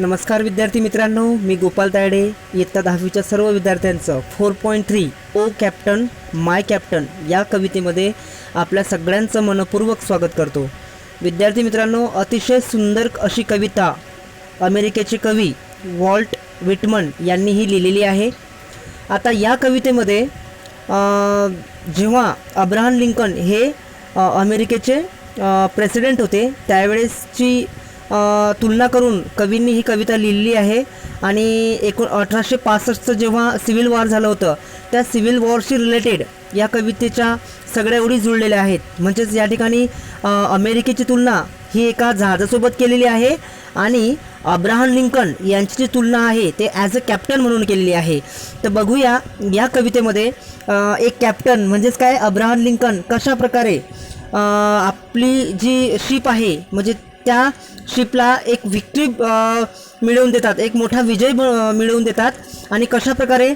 नमस्कार विद्यार्थी मित्रांनो, मी गोपाल तायडे इयत्ता 10वीच्या सर्व विद्यार्थ्यांचं 4.3 ओ कॅप्टन माय कॅप्टन या कवितेमध्ये आपल्या सगळ्यांचं मनपूर्वक स्वागत करतो. विद्यार्थी मित्रांनो, अतिशय सुंदर अशी कविता अमेरिकेचे कवी वॉल्ट विटमन यांनी ही लिहिलेली आहे. आता या कवितेमध्ये जेव्हा अब्राहम लिंकन हे अमेरिकेचे प्रेसिडेंट होते त्यावेळेसची तुलना करून कवींनी ही कविता लिहिली आहे. आणि 1865चं जेव्हा सिव्हिल वॉर झालं होतं त्या सिव्हिल वॉरशी रिलेटेड या कवितेच्या सगळ्या ओळी जुळलेल्या आहेत. म्हणजेच या ठिकाणी अमेरिकेची तुलना ही एका जहाजासोबत केलेली आहे आणि अब्राहम लिंकन यांची जी तुलना आहे ते ॲज अ कॅप्टन म्हणून केलेली आहे. तर बघूया या कवितेमध्ये एक कॅप्टन म्हणजेच काय, अब्राहम लिंकन कशा प्रकारे आपली जी शिप आहे म्हणजे त्या शिपला एक विक्ट्री मिळवून देतात, एक मोठा विजय मिळवून देतात आणि कशाप्रकारे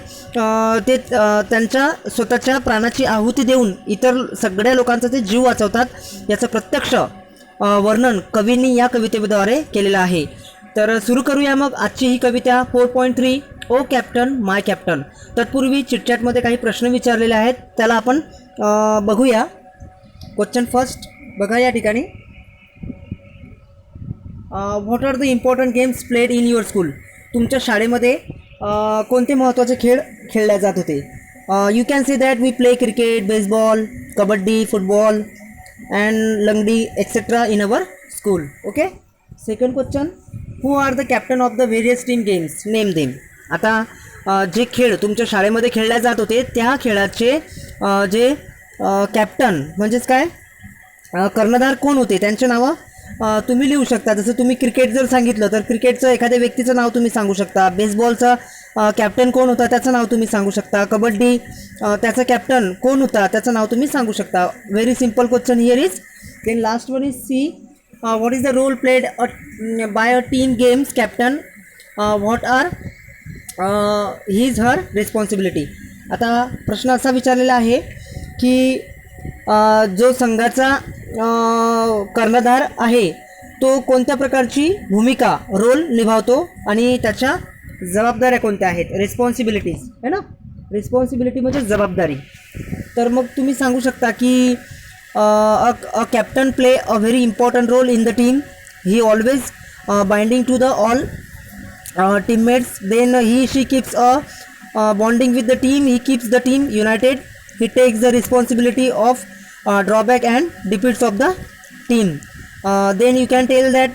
ते त्यांच्या स्वतःच्या प्राणाची आहुती देऊन इतर सगळ्या लोकांचा ते जीव वाचवतात याचं प्रत्यक्ष वर्णन कवींनी या कवितेद्वारे केलेलं आहे. तर सुरू करूया मग आजची ही कविता 4.3 ओ कॅप्टन माय कॅप्टन. तत्पूर्वी चिटचॅटमध्ये काही प्रश्न विचारलेले आहेत त्याला आपण बघूया. क्वेश्चन फर्स्ट बघा या ठिकाणी, what are the important games played in your school. तुमच्या शाळेमध्ये कोणते महत्त्वाचे खेळ खेळले जात होते. You can say that we play cricket, baseball, kabaddi, football and langdi etcetera in our school. Okay. Second question, who are the captain of the various team games, name them. आता जे खेळ तुमच्या शाळेमध्ये खेळले जात होते त्या खेळाचे जे कॅप्टन म्हणजेच काय कर्णधार कोण होते त्यांचे नावं तुम्ही लिहू शकता. जसं तुम्ही क्रिकेट जर सांगितलं तर क्रिकेटचं एखाद्या व्यक्तीचं नाव तुम्ही सांगू शकता. बेसबॉलचा कॅप्टन कोण होता त्याचं नाव तुम्ही सांगू शकता. कबड्डी त्याचा कॅप्टन कोण होता त्याचं नाव तुम्ही सांगू शकता. Very simple question here is. Then last one is C, what is the role played by a team games captain, what are his her responsibility. आता प्रश्न असा विचारलेला आहे की जो संघाचा कर्णधार आहे तो कोणत्या प्रकारची भूमिका रोल निभावतो आणि त्याच्या जबाबदाऱ्या कोणत्या आहेत, रिस्पॉन्सिबिलिटीज है ना. रिस्पॉन्सिबिलिटी म्हणजे जबाबदारी. तर मग तुम्ही सांगू शकता की a captain play a very important role in the team. He always binding to the all teammates. Then he she keeps a bonding with the team. He keeps the team united. He takes the responsibility of drawback and defeats of the team. Then you can tell that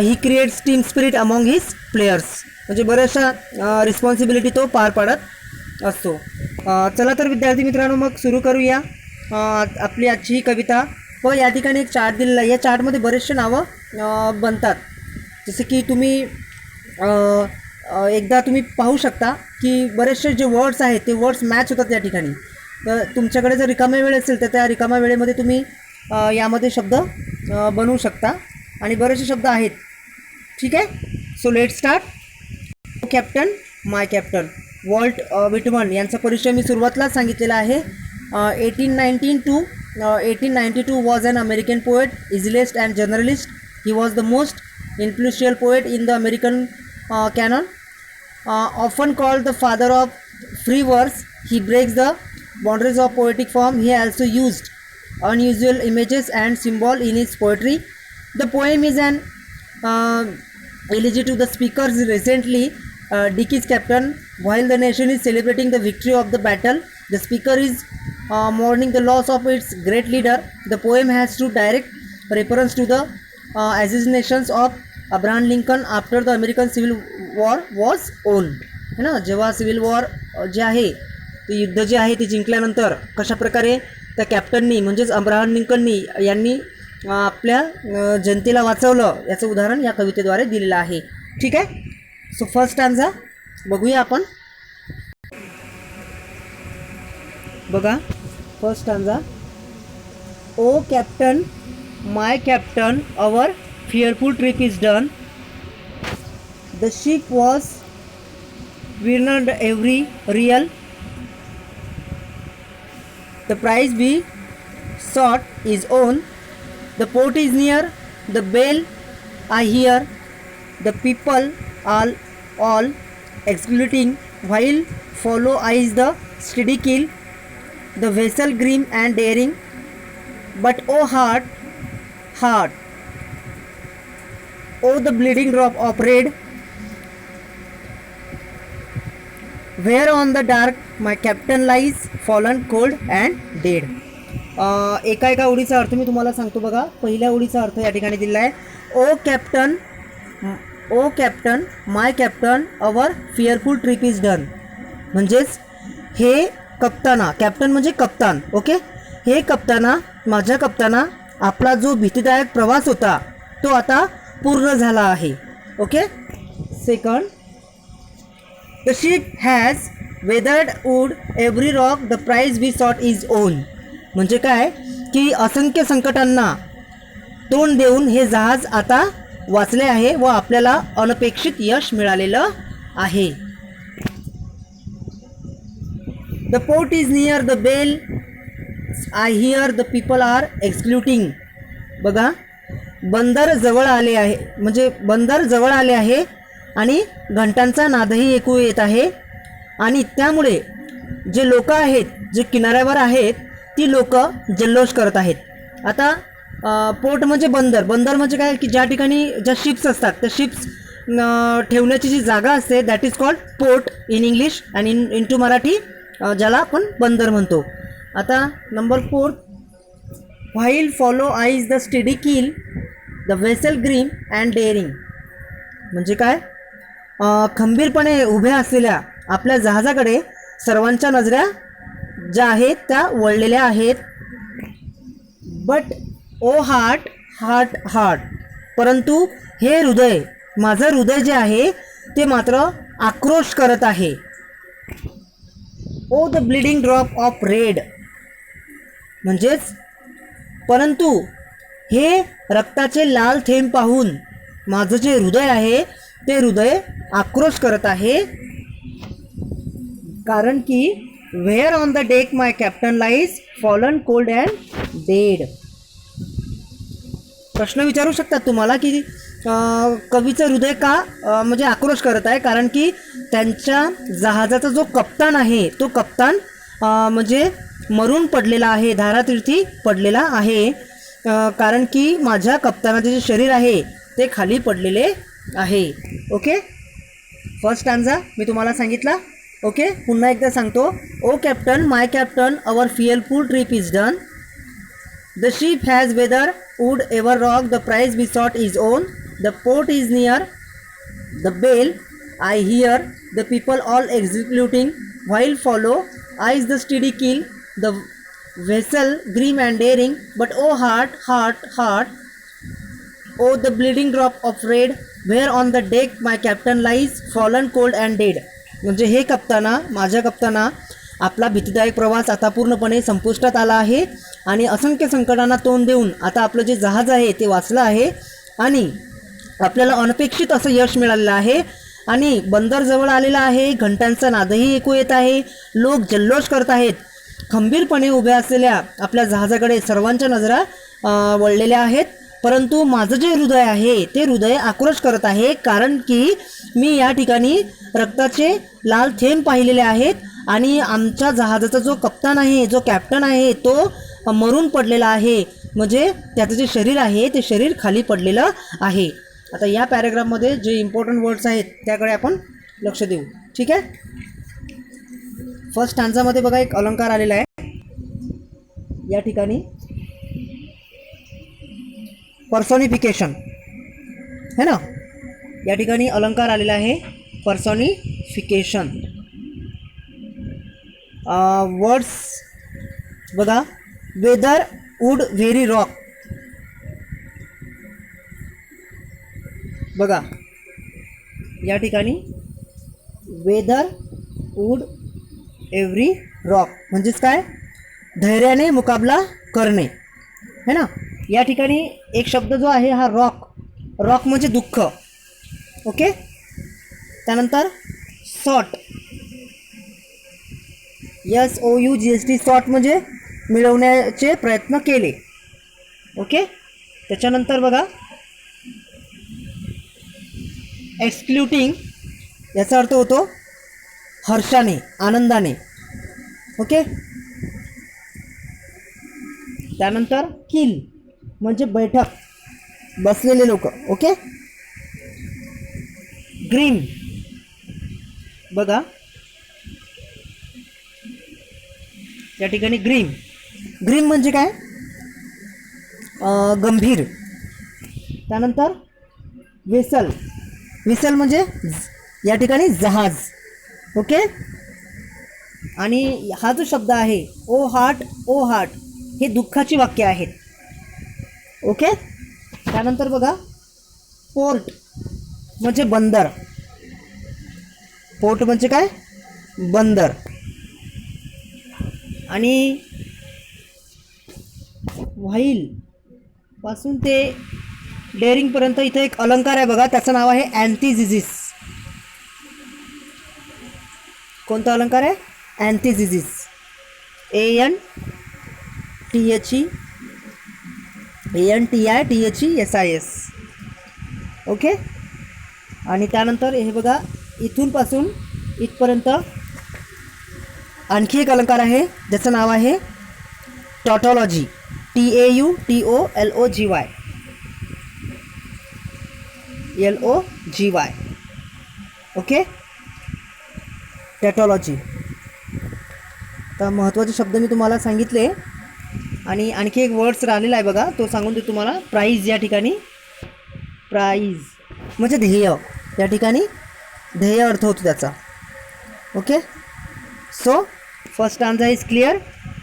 he creates team spirit among his players. म्हणजे बऱ्याचशा responsibility तो पार पाडत असतो. चला तर विद्यार्थी मित्रांनो मग सुरू करूया आपली आजची ही कविता. व या ठिकाणी एक चार्ट दिलेला आहे. या चार्टमध्ये बरेचसे नावं बनतात. जसे की तुम्ही एकदा तुम्ही पाहू शकता की बरेचसे जे वर्ड्स आहेत ते वर्ड्स मॅच होतात या ठिकाणी. तर तुमच्याकडे जर रिकामा वेळ असेल तर त्या रिकामा वेळेमध्ये तुम्ही यामध्ये शब्द बनवू शकता आणि बरेचसे शब्द आहेत. ठीक आहे. So let start. Captain my captain Walt Whitman यांचा परिचय मी सुरुवातीलाच सांगितलेला आहे. 1819 to 1892 was an American poet, essayist and journalist. He was the most influential poet in the American canon. Often called the father of free verse, he breaks the boundaries of poetic form. He also used unusual images and symbol in his poetry. The poem is an elegy to the speakers recently Dickie's captain. While the nation is celebrating the victory of the battle, the speaker is mourning the loss of its great leader. The poem has two direct reference to the assassinations of Abraham Lincoln after the American Civil War was won. है ना. जेव्हा civil war जे आहे ते युद्ध जे आहे ते जिंकल्यानंतर कशाप्रकारे त्या कॅप्टननी म्हणजेच अब्राहम लिंकननी यांनी आपल्या जनतेला वाचवलं याचं उदाहरण या कवितेद्वारे दिलेलं आहे. ठीक आहे. सो फर्स्ट स्टॅन्झा बघूया आपण. बघा first stanza. O captain my captain our fearful trip is done. The ship was beyond every real. The prize we sought is on. The port is near. The bell I hear. The people all executing while follow eyes the steady kill, the vessel grim and daring, but oh heart, oh the bleeding drop of red, where on the dark my captain lies fallen cold and dead. एका एका ओळीचा अर्थ मी तुम्हाला सांगतो बघा. पहिल्या ओळीचा अर्थ या ठिकाणी दिला आहे. O captain my captain our fearful trip is done. म्हणजेच हे कप्ताना, कॅप्टन म्हणजे कप्तान, ओके, हे कप्ताना, माझ्या कप्ताना, आपला जो भीतीदायक प्रवास होता तो आता पूर्ण झाला आहे. Okay. Second, the ship has weathered wood every rock the prize we sought is won. म्हणजे काय की असंख्य संकटांना तोंड देऊन हे जहाज आता वाचले आहे व आपल्याला अनपेक्षित यश मिळालेलं आहे. The port is near the bell I hear the people are exulting. बघा, बंदर जवळ आले आहे, म्हणजे बंदर जवळ आले आहे आणि घंटांचा नादही ऐकू येत आहे आणि त्यामुळे जे लोक आहेत, जे किनाऱ्यावर आहेत, ती लोक जल्लोष करत आहेत. आता पोर्ट म्हणजे बंदर. बंदर म्हणजे काय की ज्या ठिकाणी ज्या शिप्स असतात त्या शिप्स ठेवण्याची जी जागा असते that is called port in English and in to Marathi ज्याला आपण बंदर म्हणतो. आता number 4, while follow eyes the steady keel the vessel grim and daring. म्हणजे काय, खंबीरपणे उभ्या असलेल्या आपल्या जहाजाकडे सर्वांच्या नजऱ्या ज्या आहेत त्या वळलेल्या आहेत. बट ओ हार्ट, परंतु हे हृदय, माझं हृदय जे आहे ते मात्र आक्रोश करत आहे. O the bleeding drop of red. म्हणजेच परंतु हे रक्ताचे लाल थेंब पाहून माझं जे हृदय आहे ते हृदय आक्रोश करत आहे. कारण की where on the deck my captain lies fallen cold and dead. प्रश्न विचारू शकतात तुम्हाला की कवीचं हृदय का म्हणजे आक्रोश करत आहे. कारण की त्यांच्या जहाजाचा जो कप्तान आहे तो कप्तान म्हणजे मरून पडलेला आहे, धारातीर्थी पडलेला आहे. कारण की माझ्या कप्तानाचे जे शरीर आहे ते खाली पडलेले आहे. ओके. फर्स्ट स्टॅन्झा मी तुम्हाला सांगितला. ओके, पुन्हा एकदा सांगतो. O captain my captain our fearful trip is done. The ship has weather would ever rock the prize we sought is won. The port is near the bell I hear the people all executing while follow eyes the steady keel the vessel grim and daring. But O heart, O the bleeding drop of red where on the deck my captain lies fallen cold and dead. म्हणजे हे कप्ताना, माझ्या कप्ताना, आपला भीतीदायक प्रवास आता पूर्णपणे संपुष्टात आला आहे आणि असंख्य संकटांना तोंड देऊन आता आपलं जे जहाज आहे ते वाचलं आहे आणि आपल्याला अनपेक्षित असं यश मिळालेलं आहे आणि बंदर जवळ आलेला आहे. घंटांचा नादही ऐकू येत आहे. लोक जल्लोष करत आहेत. खंबीरपणे उभ्या असलेल्या आपल्या जहाजाकडे सर्वांच्या नजरा वळलेल्या आहेत. परंतु माझं जे हृदय आहे ते हृदय आक्रोश करत आहे. कारण की मी या ठिकाणी रक्ताचे लाल थेंब पाहिलेले आहेत आणि आमच्या जहाजाचा जो कप्तान आहे, जो कॅप्टन आहे तो मरून पडलेला आहे. म्हणजे त्याचं जे शरीर आहे ते शरीर खाली पडलेलं आहे. आता या पॅरेग्राफमध्ये जे इम्पॉर्टंट वर्ड्स आहेत त्याकडे आपण लक्ष देऊ. ठीक आहे. फर्स्ट स्टॅन्झामध्ये बघा एक अलंकार आलेला आहे. या ठिकाणी पर्सॉनिफिकेशन है ना, या ठिकाणी अलंकार आलेला आहे पर्सॉनिफिकेशन. वर्ड्स बघा, वेदर वूड व्हेरी रॉक. बघा या ठिकाणी वेदर वूड एव्हरी रॉक म्हणजेच काय, धैर्याने मुकाबला करणे है ना. या ठिकाणी एक शब्द जो आहे हा रॉक, रॉक म्हणजे दुःख. ओके. त्यानंतर सॉट, SOUGHT, सॉट म्हणजे मिळवण्याचे प्रयत्न केले. ओके. त्याच्यानंतर बघा एक्सक्ल्युटिंग याचा अर्थ होतो हर्षाने, आनंदाने. ओके. त्यानंतर किल म्हणजे बैठक, बसलेले लोक. ओके. ग्रीन बघा या ठिकाणी ग्रीन. ग्रीन म्हणजे काय? गंभीर. त्यानंतर वेसल. वेसल म्हणजे या ठिकाणी जहाज. ओके. आणि हा जो शब्द आहे ओ हार्ट, ओ हार्ट, हे दुःखाची वाक्य आहेत. ओके. त्यानंतर बघा पोर्ट म्हणजे बंदर. पोर्ट म्हणजे काय? बंदर. आणि व्हाईल पासून ते डेअरिंगपर्यंत इथे एक अलंकार आहे बघा, त्याचं नाव आहे अँथिझिसिस. कोणता अलंकार आहे? अँथिझिसिस. ANTHEANTITHESIS. ओके. आणि त्यानंतर हे बघा इथून पासून इथपर्यंत आणखी एक अलंकार आहे ज्याचं नाव आहे टॉटॉलॉजी. TAUTOLOGY. LOGY. ओके. टॅटॉलॉजी. तर महत्त्वाचे शब्द मी तुम्हाला सांगितले. आणि आणखी एक वर्ड्स राहिलेला आहे बघा, तो सांगून देतो तुम्हाला. प्राईज या ठिकाणी, प्राईज म्हणजे ध्येय. या ठिकाणी ध्येय अर्थ होतो त्याचा. Okay. So first stanza is clear.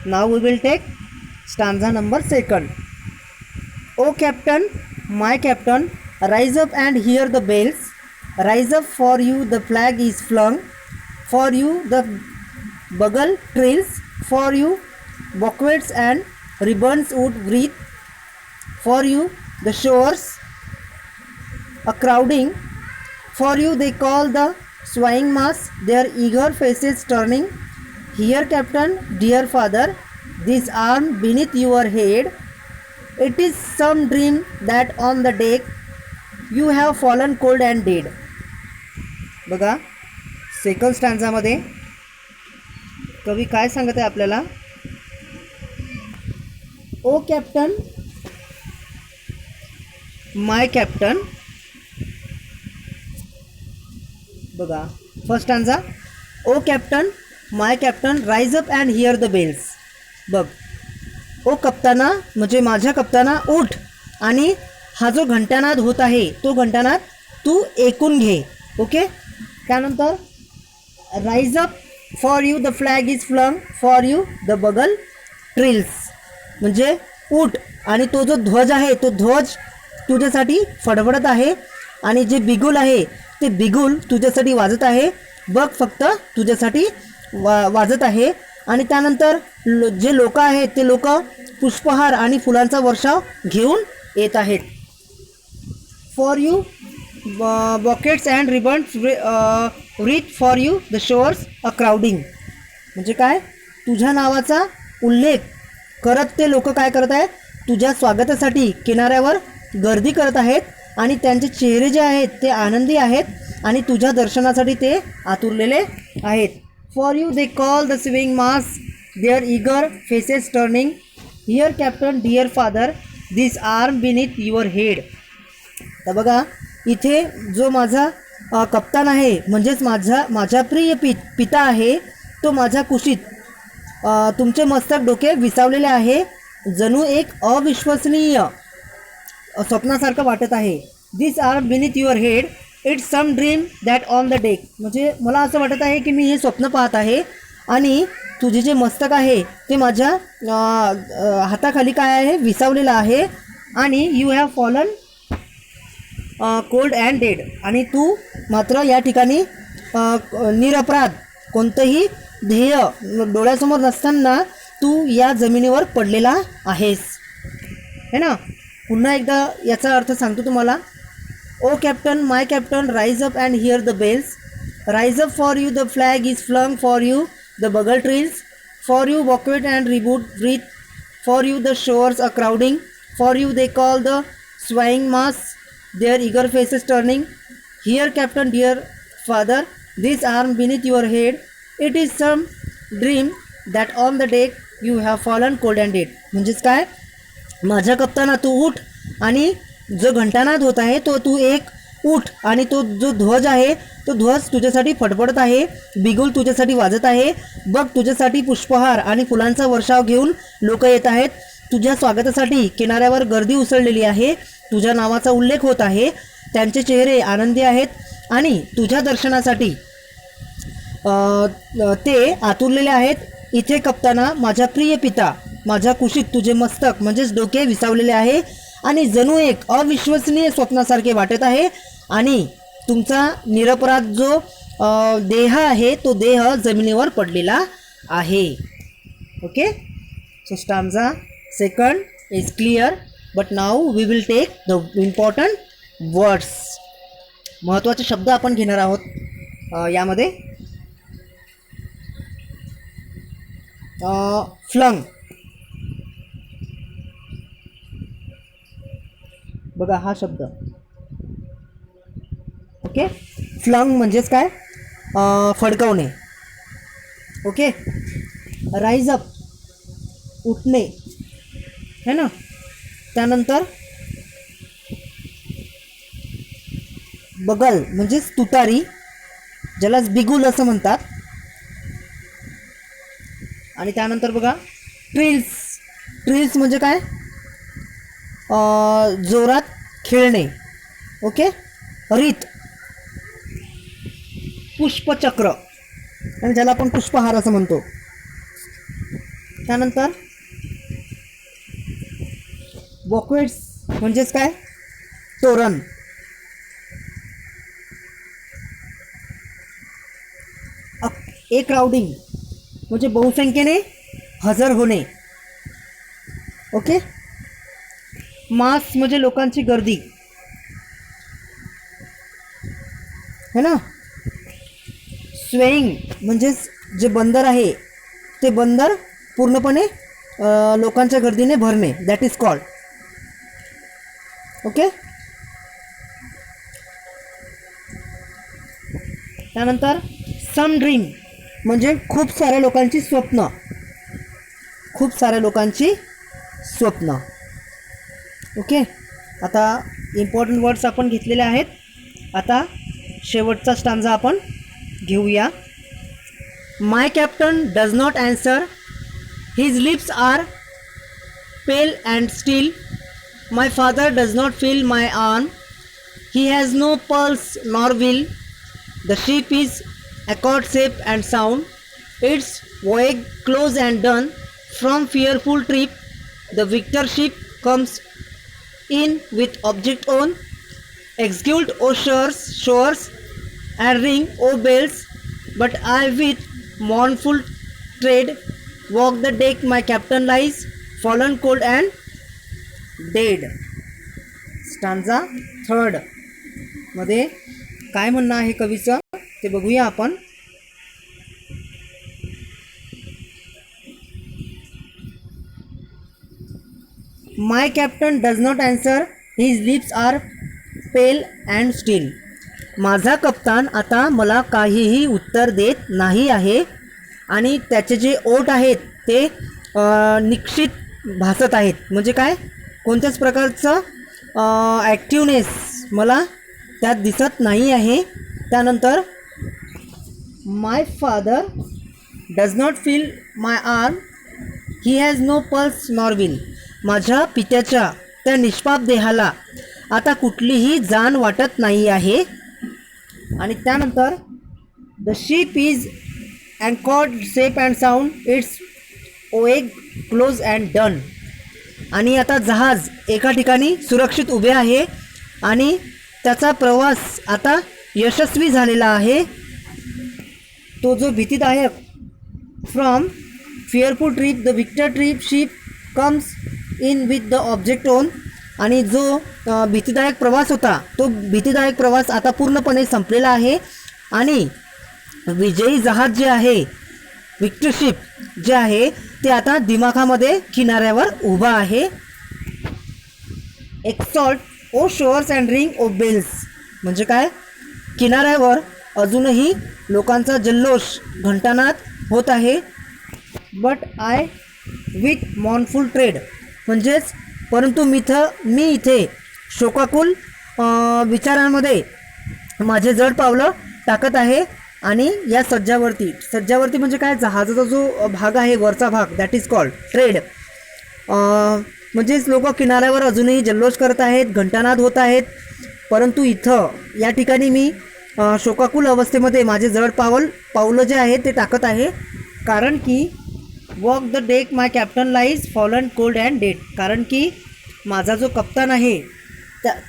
Now we will take stanza number 2. O captain, my captain, rise up and hear the bells. Rise up, for you the flag is flung. For you the bugle trills. For you bouquets and ribbons would wreath. For you the shores a crowding. For you they call the swaying mass, their eager faces turning. Here captain, dear father, this arm beneath your head. It is some dream that on the deck you have fallen cold and dead. बघा second स्टॅन्झामध्ये कवी काय सांगत आहे आपल्याला? O captain, my captain. बघा first stanza. O captain, my captain, rise up and hear the bells. बघ, O कप्ताना म्हणजे माझ्या कप्ताना उठ आणि हा जो घंटानाद होत आहे तो घंटानाद तू ऐकून घे. ओके. त्यानंतर rise up, for you the flag is flung. For you the bugle trills म्हणजे उठ आणि तो जो ध्वज आहे तो ध्वज तुझ्यासाठी फडफडत आहे. आणि जे बिगुल आहे ते बिगुल तुझ्यासाठी वाजत आहे. बघ फक्त तुझ्यासाठी वाजत आहे. आणि त्यानंतर जे लोक आहेत ते लोक पुष्पहार आणि फुलांचा वर्षाव घेऊन येत आहेत. For you bouquets and ribbons wreath. For you the shores a crowding म्हणजे काय? तुझ्या नावाचा उल्लेख करत ते लोक काय करत आहेत? तुझ्या स्वागतासाठी किनाऱ्यावर गर्दी करत आहेत आणि त्यांचे चेहरे जे आहेत ते आनंदी आहेत आणि तुझ्या दर्शनासाठी ते आतुरलेले आहेत. For you they call the swing mass, their eager faces turning. Here captain, dear father, this arm beneath your head. तर बघा इथे जो माझा कप्तान आहे म्हणजेच माझा प्रिय पिता आहे तो माझ्या कुशीत तुमचे मस्तक डोके विसावलेले आहे. जणू एक अविश्वसनीय स्वप्नासारखं वाटत आहे. This arm beneath your head. It's some dream that on the deck म्हणजे मला असं वाटत आहे की मी हे स्वप्न पाहत आहे आणि तुझे जे मस्तक आहे ते माझ्या हाताखाली काय आहे? विसावलेलं आहे. आणि you have fallen cold and dead आणि तू मात्र या ठिकाणी निरपराध, कोणतंही ध्येय डोळ्यासमोर नसताना तू या जमिनीवर पडलेला आहेस. है ना? पुन्हा एकदा याचा अर्थ सांगतो तुम्हाला. O captain, my captain, rise up and hear the bells. Rise up, for you the flag is flung. For you the bugle trees. For you bouquet and wreath. For you the shores a crowding. For you they call the swaying mass, their eager faces turning. Here captain dear father, this arm beneath your head, it is some dream that on the deck you have fallen cold and dead. म्हणजेच काय, माझ्या कप्ताना तू उठ आणि जो घंटानाद होत आहे तो तू एक उठ आणि तो जो ध्वज आहे तो ध्वज तुझ्यासाठी फडफडत आहे, बिगुल तुझ्यासाठी वाजत आहे. बघ तुझ्यासाठी पुष्पहार आणि फुलांचा वर्षाव घेऊन लोक येत आहेत. तुझ्या स्वागतासाठी किनाऱ्यावर गर्दी उसळलेली आहे. तुझ्या नावाचा उल्लेख होत आहे. त्यांचे चेहरे आनंदी आहेत आणि तुझ्या दर्शनासाठी ते आतुरलेले आहेत. इथे कप्ताना माझ्या प्रिय पिता, माझ्या कुशीत तुझे मस्तक म्हणजेच डोके विसावलेले आहे आणि जणू एक अविश्वसनीय स्वप्नासारखे वाटत आहे. आणि तुमचा निरपराध जो देह आहे तो देह जमिनीवर पडलेला आहे. Okay, so stanza second is clear, but now we will take the important words. महत्त्वाचे शब्द आपण घेणार आहोत यामध्ये. फ्लंग, बघा हा शब्द. ओके, फ्लंग म्हणजेच काय, फडकवणे. ओके, राईज अप, उठणे है ना. त्यानंतर बगल म्हणजेच तुतारी, ज्यालाच बिगुल असं म्हणतात. आणि त्यानंतर बघा ट्रिल्स. ट्रिल्स म्हणजे काय, जोरात खेळणे. ओके, रीत, पुष्पचक्र आणि ज्याला आपण पुष्पहार असं म्हणतो. त्यानंतर बॉक्वेट्स म्हणजेच काय, तोरण. ए क्राउडिंग म्हणजे बहुसंख्येने हजर होणे. ओके, मास म्हणजे लोकांची गर्दी है ना. स्वेईंग म्हणजेच जे बंदर आहे ते बंदर पूर्णपणे लोकांच्या गर्दीने भरणे, दॅट इज कॉल्ड. ओके, त्यानंतर सम ड्रीम म्हणजे खूप साऱ्या लोकांची स्वप्न. खूप साऱ्या लोकांची स्वप्न. ओके, आता इम्पॉर्टंट वर्ड्स आपण घेतलेले आहेत. आता शेवटचा स्टांजा आपण घेऊया. My captain does not answer, his lips are pale and still. My father does not feel my arm, he has no pulse nor will. The ship is accord safe and sound, its voyage close and done. From fearful trip the victor ship comes in with object on. Execute O shores and ring O bells, but I with mournful tread walk the deck. My captain lies fallen cold and dead. Stanza third मध्ये काय म्हणणं आहे कवीचं ते बघूया आपण. My captain does not answer, his lips are pale and still. माझा कप्तान आता मला काहीही उत्तर देत नाही आहे आणि त्याचे जे ओठ आहेत ते निश्चित भासत आहेत. म्हणजे काय, कोणत्याच प्रकारचं ॲक्टिवनेस मला त्यात दिसत नाही आहे. त्यानंतर my father does not feel my arm, he has no pulse nor will. माझ्या पित्याच्या त्या निष्पाप देहाला आता कुठलीही जाण वाटत नाही आहे. आणि त्यानंतर the ship is anchored safe and sound, its voyage closed and done. आणि आता जहाज एका ठिकाणी सुरक्षित उभे आहे आणि त्याचा प्रवास आता यशस्वी झालेला आहे. तो जो भीतीदायक from fearful trip the victor trip ship comes in with the object won. आणि जो भीतीदायक प्रवास होता तो भीतीदायक प्रवास आता पूर्णपणे संपलेला आहे आणि विजयी जहाज जे आहे, विक्टर शिप जे आहे ते आता दिमाखामध्ये किनाऱ्यावर उभा आहे. Exult O shores and ring O bells म्हणजे काय, किनाऱ्यावर अजूनही लोकांचा जल्लोष घंटानाद होत आहे. But I with mournful tread, म्हणजेच परंतु मी इथे शोकाकुल विचारांमध्ये माझे जड पावलं टाकत आहे. आणि या सज्जावरती म्हणजे काय, जहाजाचा जो भाग आहे वरचा भाग, दॅट इज कॉल्ड ट्रेड. म्हणजेच लोक किनाऱ्यावर अजूनही जल्लोष करत आहेत, घंटानाद होत आहेत. परंतु इथं या ठिकाणी मी शोकाकुल अवस्थेमध्ये माझे जड पावलं जे आहे ते टाकत आहे. कारण की walk the deck my captain lies fallen cold and dead. कारण की माझा जो कप्तान आहे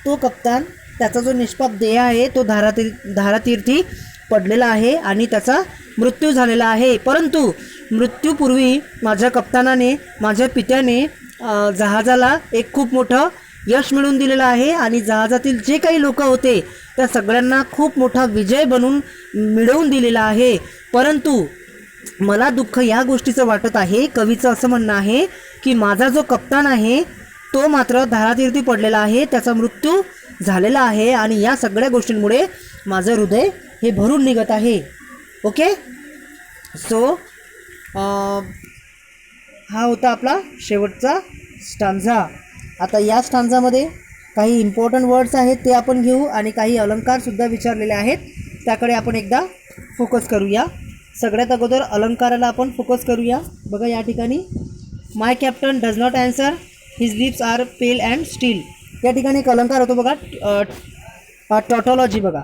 तो कप्तान, त्याचा जो निष्पाप देह आहे तो धारातीर्थी पडलेला आहे आणि त्याचा मृत्यू झालेला आहे. परंतु मृत्यूपूर्वी माझ्या कप्तानाने, माझ्या पित्याने जहाजाला एक खूप मोठं यश मिळवून दिलेलं आहे आणि जहाजातील जे काही लोक होते त्या सगळ्यांना खूप मोठा विजय मिळवून दिलेला आहे. परंतु मला दुःख या गोष्टीचं वाटत आहे, कवीचं असं म्हणणं आहे की माझा जो कप्तान आहे तो मात्र धारातीर्थी पडलेला आहे, त्याचा मृत्यू झालेला आहे आणि या सगळ्या गोष्टींमुळे माझं हृदय हे भरून निघत आहे. ओके, सो हा होता आपला शेवटचा स्टांझा. आता या स्टांझामध्ये काही इम्पॉर्टंट वर्ड्स आहेत ते आपण घेऊ आणि काही अलंकारसुद्धा विचारलेले आहेत, त्याकडे आपण एकदा फोकस करूया. सगळ्यात अगोदर अलंकाराला आपण फोकस करूया. बघा या ठिकाणी my captain does not answer, his lips are pale and still. या ठिकाणी एक अलंकार होतो बघा, टॉटॉलॉजी. बघा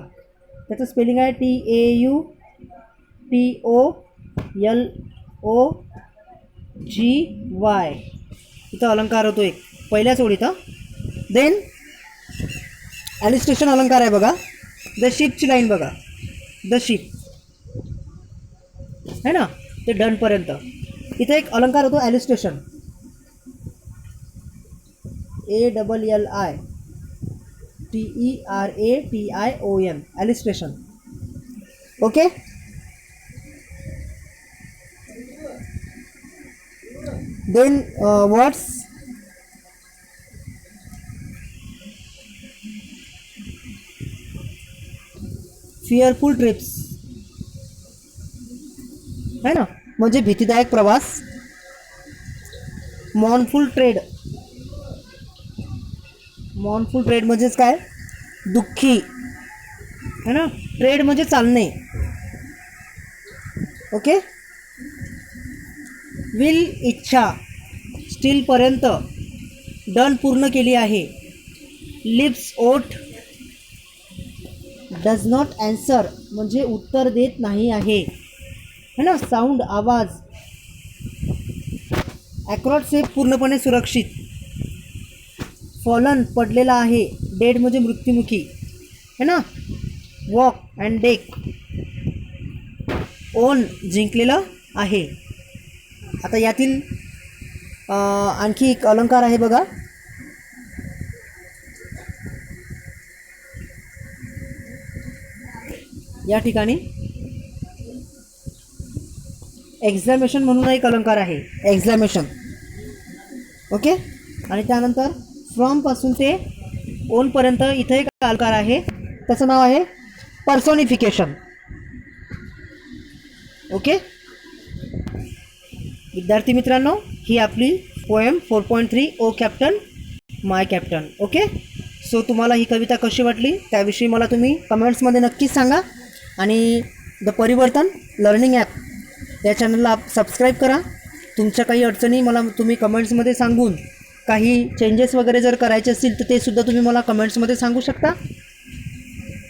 त्याचं स्पेलिंग आहे TAUTOLOGY. इथं अलंकार होतो एक पहिल्याच ओळीत. देन ॲलिस्ट्रेशन अलंकार आहे बघा, द शिपची लाईन बघा, द शिप है ना, ते डनपर्यंत. इथे एक अलंकार होतो alliteration, ALLITERATION, alliteration. Okay, then words fearful trips है ना, म्हणजे भीतीदायक प्रवास. मॉर्नफुल ट्रेड म्हणजेच काय, दुःखी है ना, ट्रेड म्हणजे चालणे. ओके, विल इच्छा, स्टीलपर्यंत, डन पूर्ण केली आहे. लिप्स ओठ, डज नॉट ॲन्सर म्हणजे उत्तर देत नाही आहे है ना, साऊंड आवाज. ॲक्रॉट सेफ पूर्णपणे सुरक्षित. फॉलन पडलेला आहे. डेड म्हणजे मृत्युमुखी है ना. वॉक अँड डेक, ओन जिंकलेलं आहे. आता यातील आणखी एक अलंकार आहे बघा, या ठिकाणी एक्झॅमेशन म्हणून एक अलंकार आहे, एक्झॅमेशन. ओके, आणि त्यानंतर फ्रॉमपासून ते ओनपर्यंत इथे एक अलंकार आहे, त्याचं नाव आहे पर्सोनिफिकेशन. ओके विद्यार्थी मित्रांनो, ही आपली poem 4.3 O captain my captain. Okay, so तुम्हाला ही कविता कशी वाटली त्याविषयी मला तुम्ही कमेंट्समध्ये नक्कीच सांगा. आणि द परिवर्तन लर्निंग ॲप या चॅनलला सबस्क्राईब करा. तुमच्या काही अडचणी मला तुम्ही कमेंट्समध्ये सांगून काही चेंजेस वगैरे जर करायचे असतील तर ते सुद्धा तुम्ही मला कमेंट्समध्ये सांगू शकता.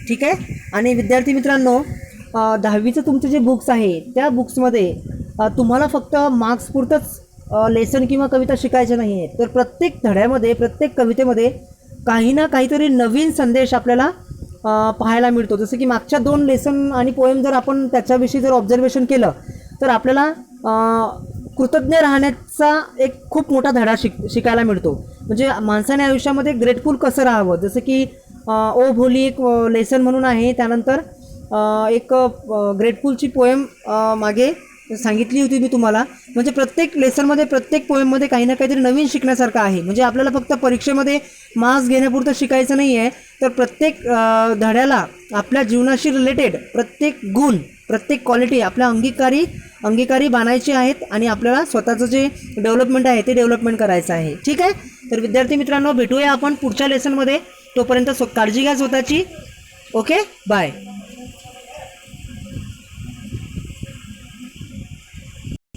ठीक आहे. आणि विद्यार्थी मित्रांनो, 10वीचं तुमचे जे बुक्स आहे त्या बुक्समध्ये तुम्हाला फक्त मार्क्सपुरतंच लेसन किंवा कविता शिकायचे नाही आहेत, तर प्रत्येक धड्यामध्ये, प्रत्येक कवितेमध्ये काही ना काहीतरी नवीन संदेश आपल्याला पाहायला मिळतो. जसं की मागच्या 2 लेसन आणि पोएम जर आपण त्याच्याविषयी जर ऑब्झर्वेशन केलं तर आपल्याला कृतज्ञ राहण्याचा एक खूप मोठा धडा शिकायला मिळतो. म्हणजे माणसाने आयुष्यामध्ये ग्रेटफुल कसं राहावं. जसं की ओ भोली एक लेसन म्हणून आहे, त्यानंतर एक ग्रेटफुलची पोएम मागे सांगितली होती मी तुम्हाला. म्हणजे प्रत्येक लेसनमध्ये प्रत्येक पोएममध्ये काही ना काहीतरी नवीन शिकण्यासारखं आहे. म्हणजे आपल्याला फक्त परीक्षेमध्ये मार्क्स घेण्यापुरतं शिकायचं नाही आहे, तर प्रत्येक धड्याला आपल्या जीवनाशी रिलेटेड प्रत्येक गुण, प्रत्येक क्वालिटी आपल्या अंगीकारी बाणायची आहेत आणि आपल्याला स्वतःचं जे डेव्हलपमेंट आहे ते डेव्हलपमेंट करायचं आहे. ठीक आहे. तर विद्यार्थी मित्रांनो, भेटूया आपण पुढच्या लेसनमध्ये. तोपर्यंत काळजी घ्या स्वतःची. Okay, bye.